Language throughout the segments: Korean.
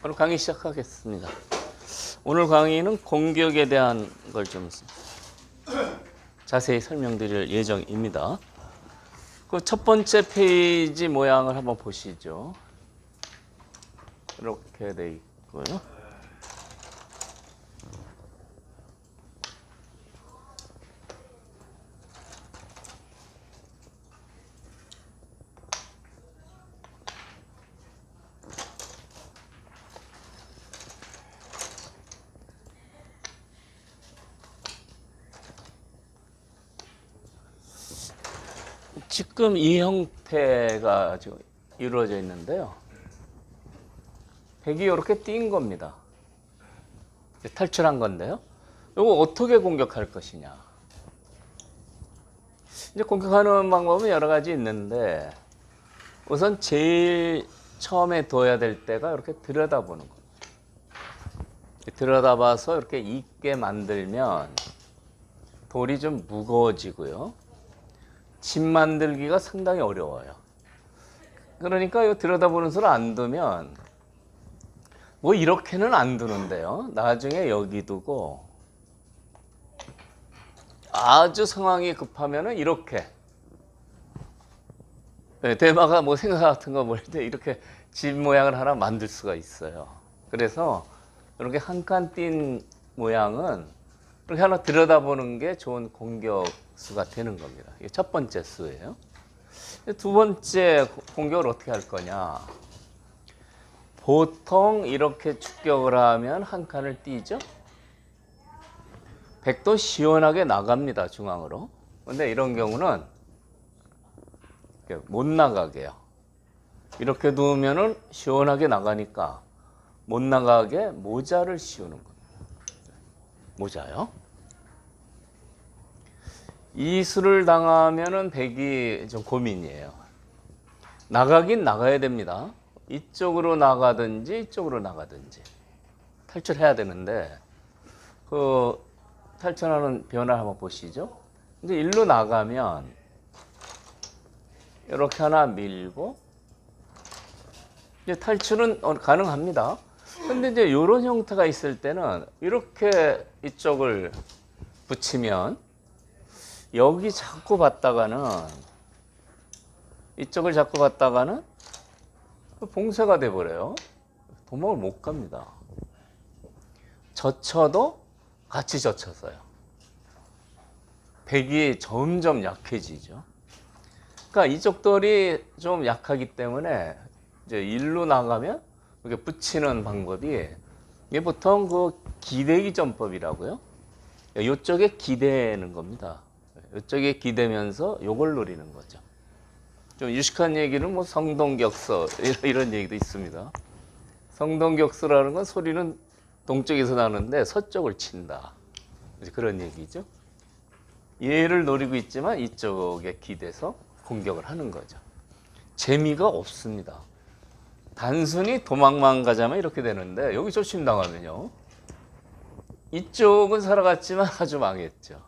오늘 강의 시작하겠습니다. 오늘 강의는 공격에 대한 걸 좀 자세히 설명드릴 예정입니다. 그 첫 번째 페이지 모양을 한번 보시죠. 이렇게 돼 있고요. 지금 이 형태가 지금 이루어져 있는데요. 백이 이렇게 띈 겁니다. 탈출한 건데요. 이거 어떻게 공격할 것이냐. 이제 공격하는 방법은 여러 가지 있는데 우선 제일 처음에 둬야 될 때가 이렇게 들여다보는 겁니다. 들여다봐서 이렇게 있게 만들면 돌이 좀 무거워지고요. 집 만들기가 상당히 어려워요. 그러니까 이거 들여다보는 수를 안 두면 뭐 이렇게는 안 두는데요. 나중에 여기 두고 아주 상황이 급하면은 이렇게 대마가 뭐 생각 같은 거 볼 때 이렇게 집 모양을 하나 만들 수가 있어요. 그래서 이렇게 한 칸 띈 모양은 이렇게 하나 들여다보는 게 좋은 공격수가 되는 겁니다. 이게 첫 번째 수예요. 두 번째 공격을 어떻게 할 거냐. 보통 이렇게 축격을 하면 한 칸을 띄죠. 백도 시원하게 나갑니다. 중앙으로. 근데 이런 경우는 못 나가게요. 이렇게 두면은 시원하게 나가니까 못 나가게 모자를 씌우는 겁니다. 모자요. 이 수를 당하면은 백이 좀 고민이에요. 나가긴 나가야 됩니다. 이쪽으로 나가든지 이쪽으로 나가든지 탈출해야 되는데 그 탈출하는 변화 한번 보시죠. 이제 일로 나가면 이렇게 하나 밀고 이제 탈출은 가능합니다. 근데 이제 이런 형태가 있을 때는 이렇게 이쪽을 붙이면 여기 자꾸 봤다가는 이쪽을 자꾸 봤다가는 봉쇄가 돼 버려요. 도망을 못 갑니다. 젖혀도 같이 젖혀서요. 백이 점점 약해지죠. 그러니까 이쪽 돌이 좀 약하기 때문에 이제 일로 나가면 이렇게 붙이는 방법이 이게 보통 그 기대기 전법이라고요. 이쪽에 기대는 겁니다. 이쪽에 기대면서 요걸 노리는 거죠. 좀 유식한 얘기는 뭐 성동격서 이런 얘기도 있습니다. 성동격서라는 건 소리는 동쪽에서 나는데 서쪽을 친다. 그런 얘기죠. 얘를 노리고 있지만 이쪽에 기대서 공격을 하는 거죠. 재미가 없습니다. 단순히 도망만 가자면 이렇게 되는데 여기 조심당하면요. 이쪽은 살아갔지만 아주 망했죠.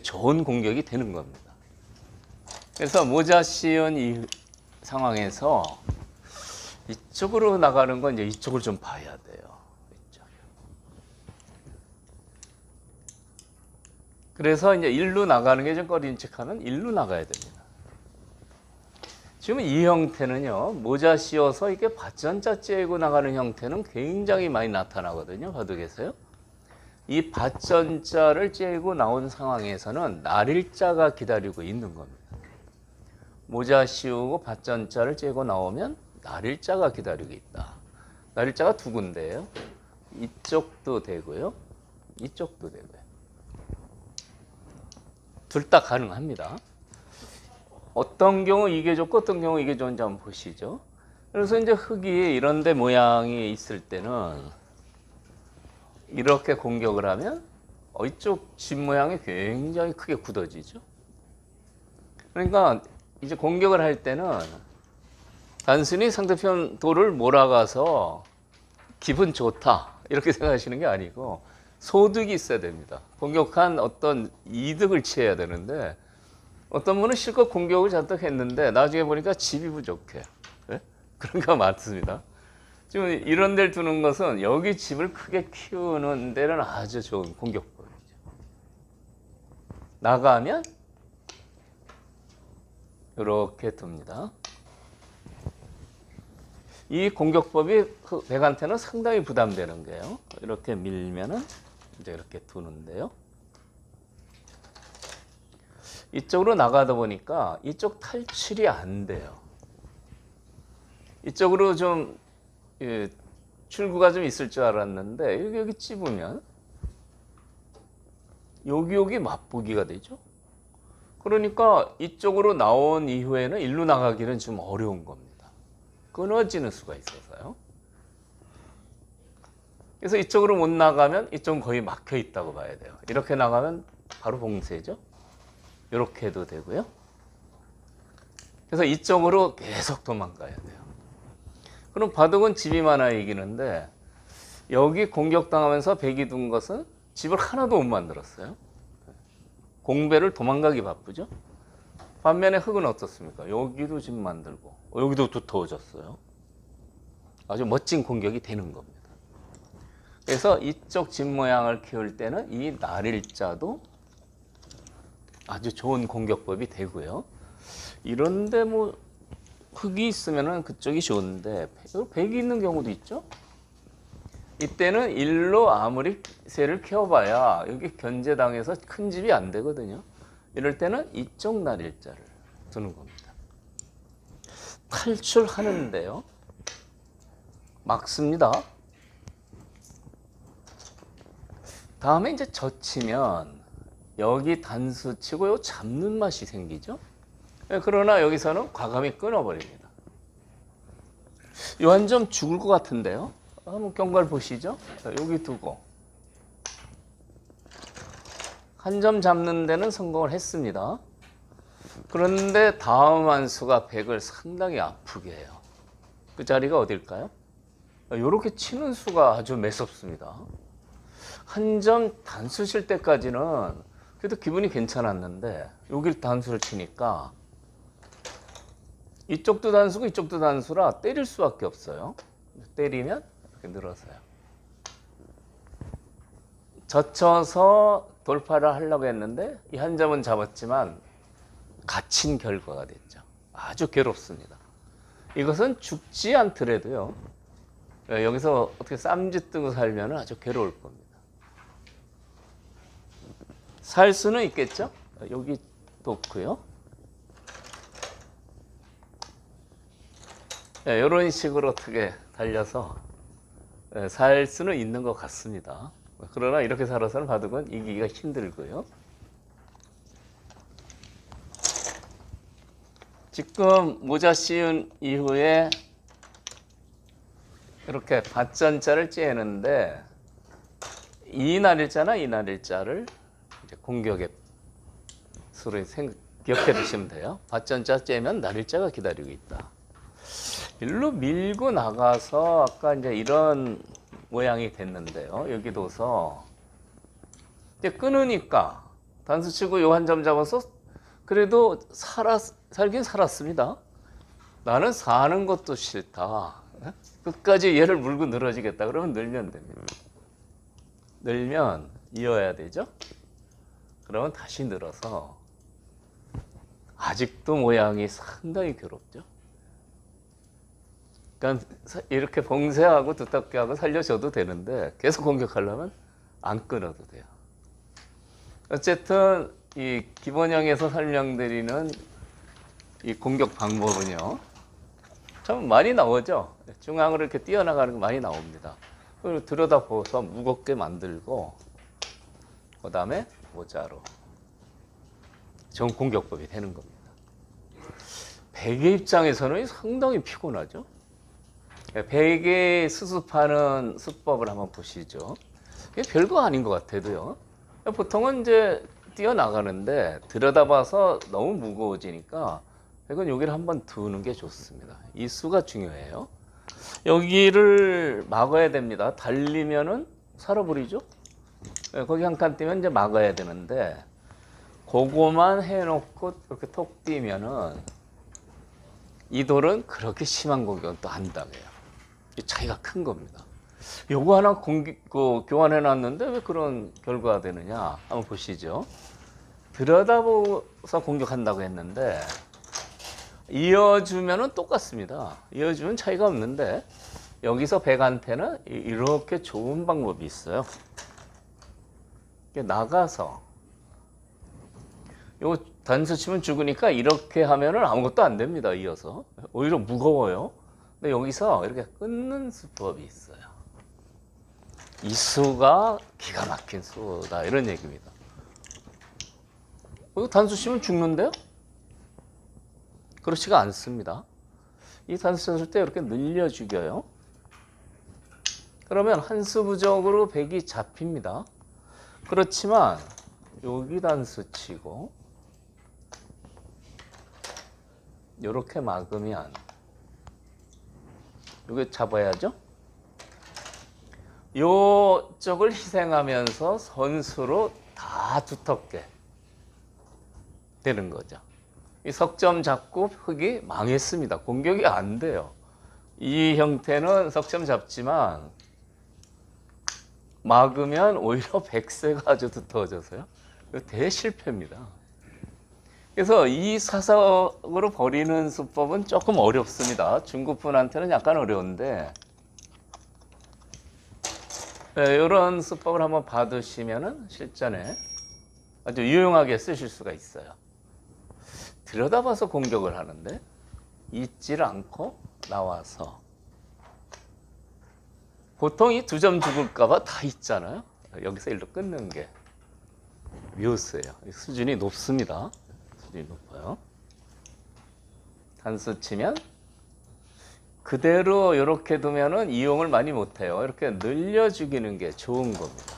좋은 공격이 되는 겁니다. 그래서 모자 씌운 이 상황에서 이쪽으로 나가는 건 이제 이쪽을 좀 봐야 돼요. 이쪽. 그래서 이제 일로 나가는 게 좀 꺼림칙하면 일로 나가야 됩니다. 지금 이 형태는요, 모자 씌워서 이렇게 밭전자 째고 나가는 형태는 굉장히 많이 나타나거든요. 바둑에서요. 이 밭전자를 째고 나온 상황에서는 날일자가 기다리고 있는 겁니다. 모자 씌우고 밭전자를 째고 나오면 날일자가 기다리고 있다. 날일자가 두 군데예요. 이쪽도 되고요. 이쪽도 되고요. 둘 다 가능합니다. 어떤 경우 이게 좋고 어떤 경우 이게 좋은지 한번 보시죠. 그래서 이제 흙이 이런 데 모양이 있을 때는 이렇게 공격을 하면 이쪽 집 모양이 굉장히 크게 굳어지죠. 그러니까 이제 공격을 할 때는 단순히 상대편 돌을 몰아가서 기분 좋다 이렇게 생각하시는 게 아니고 소득이 있어야 됩니다. 공격한 어떤 이득을 취해야 되는데 어떤 분은 실컷 공격을 잔뜩 했는데 나중에 보니까 집이 부족해. 네? 그런 거 많습니다. 지금 이런 데를 두는 것은 여기 집을 크게 키우는 데는 아주 좋은 공격법이죠. 나가면 이렇게 둡니다. 이 공격법이 백한테는 상당히 부담되는 게요. 이렇게 밀면은 이제 이렇게 두는데요. 이쪽으로 나가다 보니까 이쪽 탈출이 안 돼요. 이쪽으로 좀 출구가 좀 있을 줄 알았는데 여기 찝으면 여기 맛보기가 되죠. 그러니까 이쪽으로 나온 이후에는 일로 나가기는 좀 어려운 겁니다. 끊어지는 수가 있어서요. 그래서 이쪽으로 못 나가면 이쪽은 거의 막혀 있다고 봐야 돼요. 이렇게 나가면 바로 봉쇄죠. 이렇게 해도 되고요. 그래서 이쪽으로 계속 도망가야 돼요. 그럼 바둑은 집이 많아 이기는데 여기 공격당하면서 백이 둔 것은 집을 하나도 못 만들었어요. 공배를 도망가기 바쁘죠. 반면에 흑은 어떻습니까? 여기도 집 만들고 여기도 두터워졌어요. 아주 멋진 공격이 되는 겁니다. 그래서 이쪽 집 모양을 키울 때는 이 날일자도 아주 좋은 공격법이 되고요. 이런데 뭐 흑이 있으면은 그쪽이 좋은데 백이 있는 경우도 있죠. 이때는 일로 아무리 새를 키워봐야 여기 견제당해서 큰 집이 안 되거든요. 이럴 때는 이쪽 날일자를 두는 겁니다. 탈출하는데요. 막습니다. 다음에 이제 젖히면 여기 단수 치고 요 잡는 맛이 생기죠. 그러나 여기서는 과감히 끊어버립니다. 요 한 점 죽을 것 같은데요. 한번 경과를 보시죠. 자, 여기 두고 한 점 잡는 데는 성공을 했습니다. 그런데 다음 한 수가 백을 상당히 아프게 해요. 그 자리가 어딜까요? 이렇게 치는 수가 아주 매섭습니다. 한 점 단수 칠 때까지는 그래도 기분이 괜찮았는데 여길 단수를 치니까 이쪽도 단수고 이쪽도 단수라 때릴 수밖에 없어요. 때리면 이렇게 늘어서요. 젖혀서 돌파를 하려고 했는데 이 한 점은 잡았지만 갇힌 결과가 됐죠. 아주 괴롭습니다. 이것은 죽지 않더라도요. 여기서 어떻게 쌈짓 뜨고 살면 아주 괴로울 겁니다. 살 수는 있겠죠. 여기 놓고요. 이런 식으로 어떻게 달려서 살 수는 있는 것 같습니다. 그러나 이렇게 살아서는 바둑은 이기기가 힘들고요. 지금 모자 씌운 이후에 이렇게 밭전자를 째는데 이 날일자나 이 날일자를 이제 공격의 수로 기억해 두시면 돼요. 밭전자 째면 날일자가 기다리고 있다. 일로 밀고 나가서 아까 이제 이런 모양이 됐는데요. 여기 둬서 이제 끊으니까 단수 치고 요 한 점 잡아서 그래도 살긴 살았습니다. 나는 사는 것도 싫다. 끝까지 얘를 물고 늘어지겠다. 그러면 늘면 됩니다. 늘면 이어야 되죠. 그러면 다시 늘어서 아직도 모양이 상당히 괴롭죠. 그러니까 이렇게 봉쇄하고 두텁게 하고 살려줘도 되는데 계속 공격하려면 안 끊어도 돼요. 어쨌든 이 기본형에서 설명드리는 이 공격 방법은요. 참 많이 나오죠. 중앙으로 이렇게 뛰어나가는 거 많이 나옵니다. 그리고 들여다보서 무겁게 만들고 그 다음에 모자로 좋은 공격법이 되는 겁니다. 백의 입장에서는 상당히 피곤하죠. 백의 수습하는 수법을 한번 보시죠. 이게 별거 아닌 것 같아도요. 보통은 이제 뛰어나가는데 들여다봐서 너무 무거워지니까 백은 여기를 한번 두는 게 좋습니다. 이 수가 중요해요. 여기를 막아야 됩니다. 달리면은 살아버리죠. 거기 한 칸 뛰면 이제 막아야 되는데 그거만 해놓고 이렇게 톡 뛰면은 이 돌은 그렇게 심한 공격은 또 안 당해요. 이 차이가 큰 겁니다. 요거 하나 교환해 놨는데 왜 그런 결과가 되느냐 한번 보시죠. 들여다보서 공격한다고 했는데 이어주면은 똑같습니다. 이어주면 차이가 없는데 여기서 백한테는 이렇게 좋은 방법이 있어요. 나가서 요거 단수 치면 죽으니까 이렇게 하면은 아무것도 안 됩니다. 이어서 오히려 무거워요. 근데 여기서 이렇게 끊는 수법이 있어요. 이 수가 기가 막힌 수다 이런 얘기입니다. 이거 단수 치면 죽는데요? 그렇지가 않습니다. 이 단수 쳤을 때 이렇게 늘려 죽여요. 그러면 한 수 부족으로 백이 잡힙니다. 그렇지만 여기 단수 치고 이렇게 막으면 이거 잡아야죠. 요쪽을 희생하면서 선수로 다 두텁게 되는 거죠. 이 석점 잡고 흑이 망했습니다. 공격이 안 돼요. 이 형태는 석점 잡지만 막으면 오히려 백세가 아주 두터워져서요. 대실패입니다. 그래서 이 사석으로 버리는 수법은 조금 어렵습니다. 중급분한테는 약간 어려운데 이런 수법을 한번 받으시면 실전에 아주 유용하게 쓰실 수가 있어요. 들여다봐서 공격을 하는데 있지를 않고 나와서 보통 이 두 점 죽을까봐 다 있잖아요. 여기서 일로 끊는 게 묘수예요. 수준이 높습니다. 수준이 높아요. 단수 치면 그대로 이렇게 두면은 이용을 많이 못해요. 이렇게 늘려 죽이는 게 좋은 겁니다.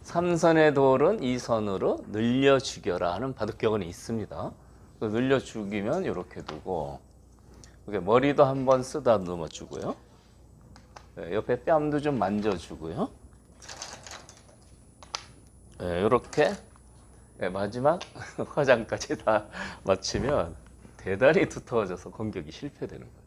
3선의 돌은 2선으로 늘려 죽여라 하는 바둑격은 있습니다. 늘려 죽이면 이렇게 두고 머리도 한번 쓰다듬어 주고요. 옆에 뺨도 좀 만져주고요. 이렇게 마지막 화장까지 다 마치면 대단히 두터워져서 공격이 실패되는 거예요.